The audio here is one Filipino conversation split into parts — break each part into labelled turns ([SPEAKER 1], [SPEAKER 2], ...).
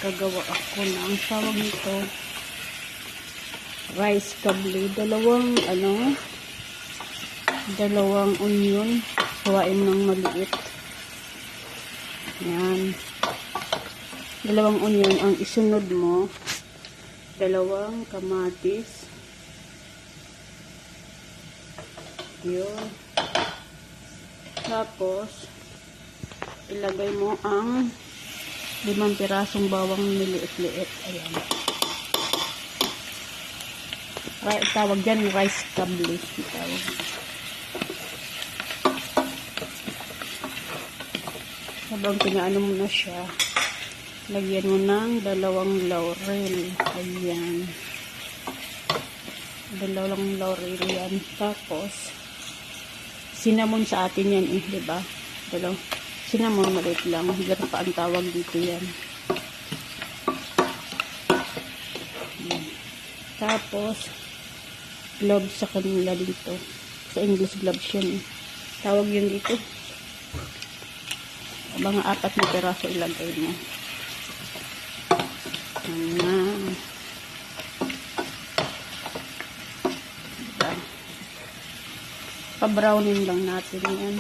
[SPEAKER 1] gagawa ako ng tawag nito rice kabli. Dalawang onion. Hawain ng maliit. Yan. Dalawang onion ang isunod mo. Dalawang kamatis. Yun. Tapos, ilagay mo ang 5 pirasong bawang niliit-liit. Ayan. Tawag dyan, rice kabli. Tawag. Habang pinaano mo na siya, lagyan mo ng 2 laurel. Ayan. 2 laurel yan. Tapos, cinnamon sa atin yan diba? Cinnamon maliit lang. Gano'n pa ang tawag dito yan. Ayan. Tapos, gloves sa kanila dito. Sa English gloves yan Tawag yun dito. Mga 4 na peraso ilagay mo. Ayan. Diba? Pa-brownin lang natin yan.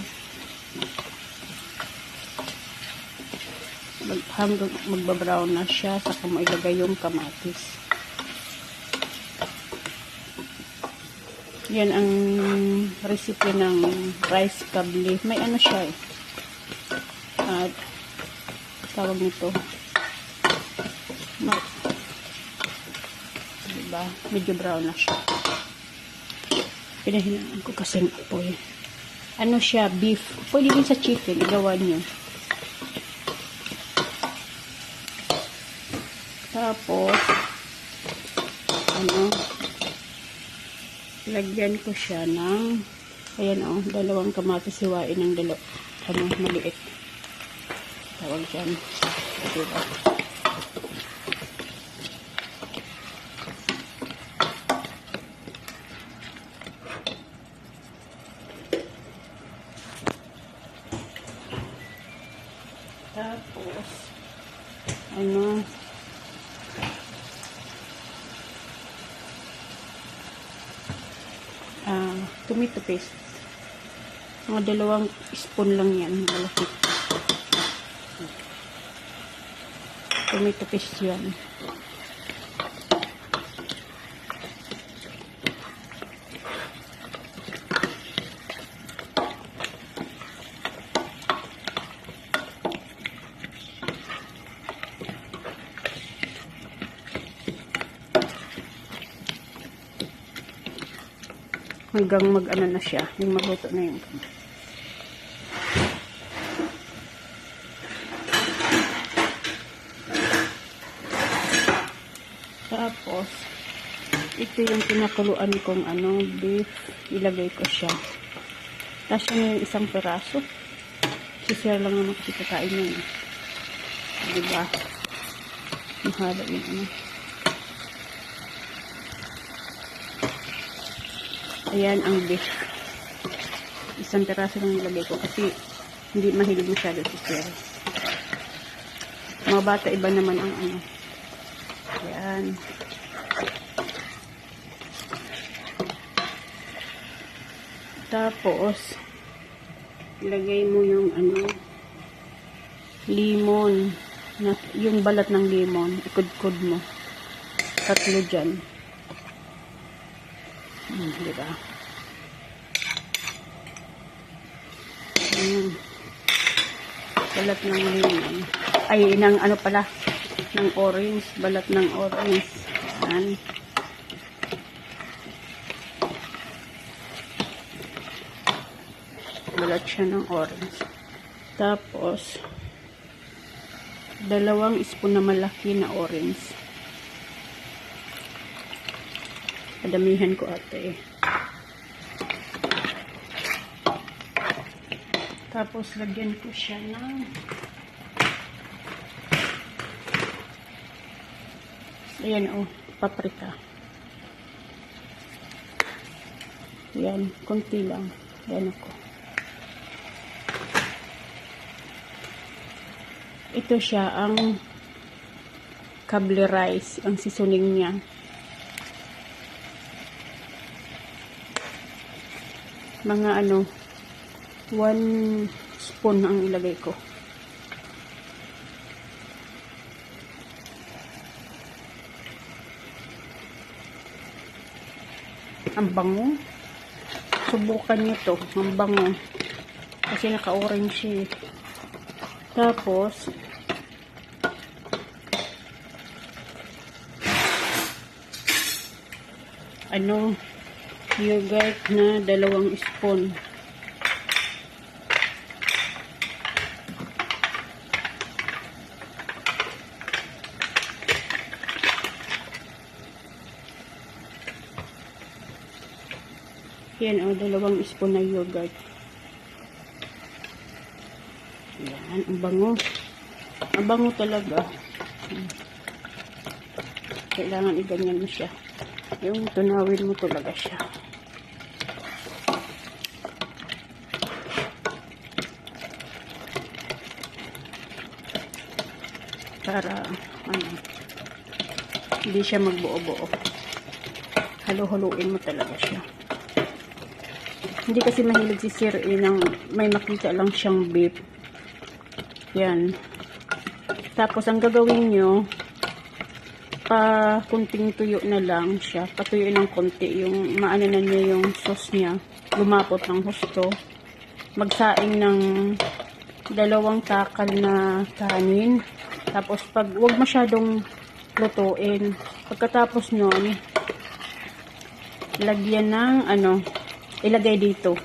[SPEAKER 1] Hanggang magba-brown na siya, saka mo ilagay yung kamatis. Yan ang recipe ng rice kabli. May siya at tawag nito. Diba? Medyo brown na siya. Pinahinaan ko kasi ng apoy. Siya, beef. Pwede din sa chicken, igawa nyo. Tapos, lagyan ko siya ng, ayan 2 kamatis, hiwain ng maliit. Tawag dyan. Diba? Tapos, tomato paste. Mga 2 spoon lang yan. Malaki. Tomato paste yan. Hanggang mag-ano na siya, yung magluto na yung tapos ito yung pinakuluan kong beef, ilagay ko siya. Tapos yung 1 peraso sisira lang naman kasi kakain yun diba? Mahaba yung ayan ang beef. 1 peraso lang nilagay ko kasi hindi mahilig masyado si sir. Mga bata iba naman ang ayan. Tapos ilagay mo yung limon, yung balat ng limon, ikudkod mo 3 dyan. Diba? Balat ng limon. Ay, ng ng orange. Balat ng orange. Yan. Balat siya ng orange. Tapos, 2 spoon na malaki na orange. Padamihan ko ate. Tapos lagyan ko siya ng ayan paprika. Ayan, konti lang. Ayan ako. Ito siya ang kable rice ang seasoning niya. Mga 1 spoon ang ilagay ko. Ang bango. Subukan nyo to. Ang bango. Kasi naka-orange siya. Tapos, yogurt na 2 spoon. Yan 2 spoon na yogurt. Yan, ang bango. Ang bango talaga. Kailangan iganyan mo siya. Yung tunawin mo talaga siya. Para hindi siya magbuo-buo. Halo-haloin mo talaga siya. Hindi kasi mahilig si Sir nang may makita lang siyang beef. Yan. Tapos ang gagawin nyo, kunting tuyo na lang siya. Patuyuin ng konti yung maano na niya yung sauce niya. Lumapot ng husto. Magsaing ng 2 takal na kanin. Tapos wag masyadong lutuin. Pagkatapos nun, lagyan ng ilagay dito.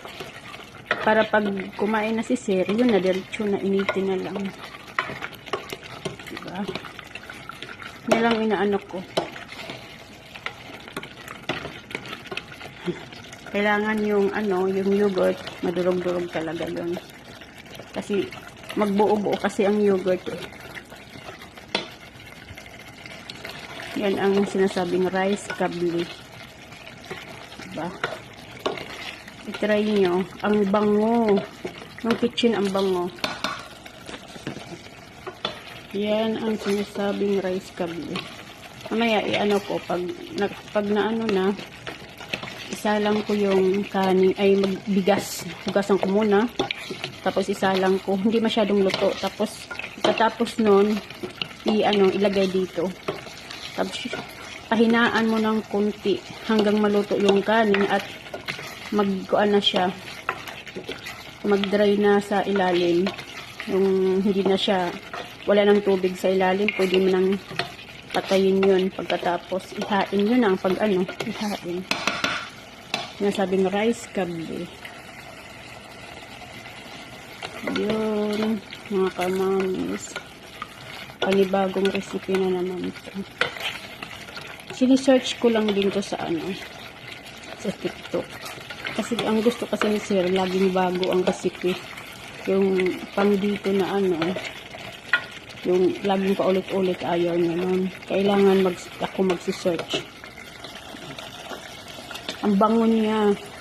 [SPEAKER 1] Para pag kumain na si Sir, yun na, diretso na, initin na lang. Diba? Yan lang inaano ko. Kailangan yung yogurt, madurog-durog talaga yun. Kasi magbuo-buo kasi ang yogurt eh. Yan ang sinasabing rice kable. Diba? I-try nyo. Ang bango. Yung kitchen ang bango. Yan ang sinasabing rice kable. Mamaya i-ano ko pag naano na, isalang ko yung kanin ay magbigas. Hugasan ko muna. Tapos isalang ko. Hindi masyadong luto. Tapos pagkatapos nun ilagay dito. Tapos pahinaan mo ng konti hanggang maluto yung kanin at magkuan na siya. Mag-dry na sa ilalim. Yung hindi na siya wala ng tubig sa ilalim, pwede mo nang patayin yun. Pagkatapos, ihain yun ang ihain. Sinasabing rice kable. Yun, mga kamamis. Panibagong recipe na naman ito. Sini-search ko lang din to sa sa TikTok. Kasi ang gusto kasi ni Sir, laging bago ang recipe. Yung pang dito na yung laging paulit-ulit ayaw niya nun. Kailangan ako magsi-search. Ang bango niya.